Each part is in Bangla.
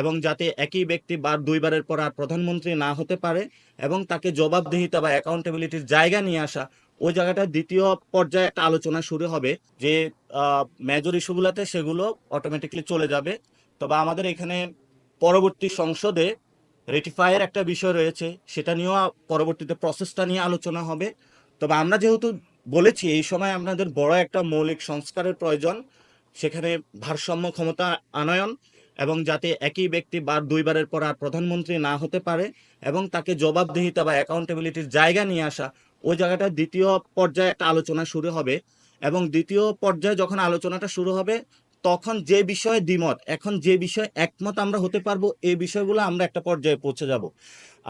এবং যাতে একই ব্যক্তি দুইবারের পর আর প্রধানমন্ত্রী না হতে পারে এবং তাকে জবাবদিহিতা বা অ্যাকাউন্টেবিলিটির জায়গা নিয়ে আসা, ওই জায়গাটা দ্বিতীয় পর্যায়ে একটা আলোচনা শুরু হবে। যে মেজর ইস্যুগুলোতে সেগুলো অটোমেটিকলি চলে যাবে। তবে আমাদের এখানে পরবর্তী সংসদে রেটিফাইয়ের একটা বিষয় রয়েছে, সেটা নিয়েও পরবর্তীতে প্রসেসটা নিয়ে আলোচনা হবে। তবে আমরা যেহেতু বলেছি এই সময় আপনাদের বড় একটা মৌলিক সংস্কারের প্রয়োজন, সেখানে ভারসাম্য ক্ষমতা আনয়ন এবং যাতে একই ব্যক্তি দুইবারের পর আর প্রধানমন্ত্রী না হতে পারে এবং তাকে জবাবদিহিতা বা অ্যাকাউন্টেবিলিটির জায়গা নিয়ে আসা, ওই জায়গাটা দ্বিতীয় পর্যায়ে একটা আলোচনা শুরু হবে। এবং দ্বিতীয় পর্যায়ে যখন আলোচনাটা শুরু হবে, তখন যে বিষয়ে দ্বিমত, এখন যে বিষয়ে একমত আমরা হতে পারবো, এই বিষয়গুলো আমরা একটা পর্যায়ে পৌঁছে যাব।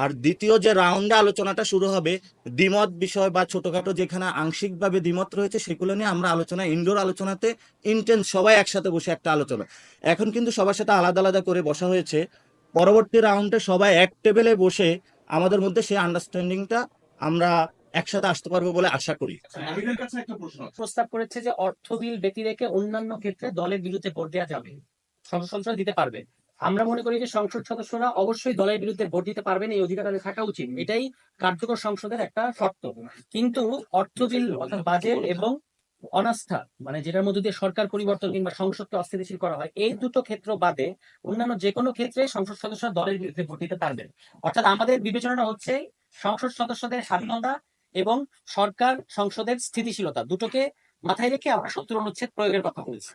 আর দ্বিতীয় যে রাউন্ডে আলোচনাটা শুরু হবে, দ্বিমত বিষয় বা ছোটখাটো যেখানে আংশিকভাবে দ্বিমত রয়েছে সেগুলো নিয়ে আমরা আলোচনা, ইনডোর আলোচনাতে ইন্টেন্স সবাই একসাথে বসে একটা আলোচনা। এখন কিন্তু সবার সাথে আলাদা আলাদা করে বসা হয়েছে। পরবর্তী রাউন্ডে সবাই এক টেবিলে বসে আমাদের মধ্যে সেই আন্ডারস্ট্যান্ডিংটা আমরা একসাথে আসতে পারবো বলে আশা করি। নাহিদের কাছে একটা প্রশ্ন প্রস্তাব করেছে যে অর্থ বিল ব্যতি রেখে অন্যান্য ক্ষেত্রে দলের বিরুদ্ধে ভোট দেওয়া যাবে, সংসদ সদস্যরা দিতে পারবে। আমরা মনে করি যে সংসদ সদস্যরা অবশ্যই দলের বিরুদ্ধে ভোট দিতে পারবেন, এই অধিকার তাদের থাকা উচিত, এটাই কার্যকর সংসদের একটা শর্ত। কিন্তু অর্থ বিল অর্থাৎ বাজেট এবং অনাস্থা, মানে যেটার মধ্যে দিয়ে সরকার পরিবর্তন কিংবা সংসদকে অস্থিতিশীল করা হয়, এই দুটো ক্ষেত্র বাদে অন্যান্য যে কোনো ক্ষেত্রে সংসদ সদস্যরা দলের বিরুদ্ধে ভোট দিতে পারবেন। অর্থাৎ আমাদের বিবেচনাটা হচ্ছে সংসদ সদস্যদের স্বাধীনতা এবং সরকার সংসদের স্থিতিশীলতা দুটোকে মাথায় রেখে আমরা ৭০ অনুচ্ছেদ প্রয়োগের কথা বলছি।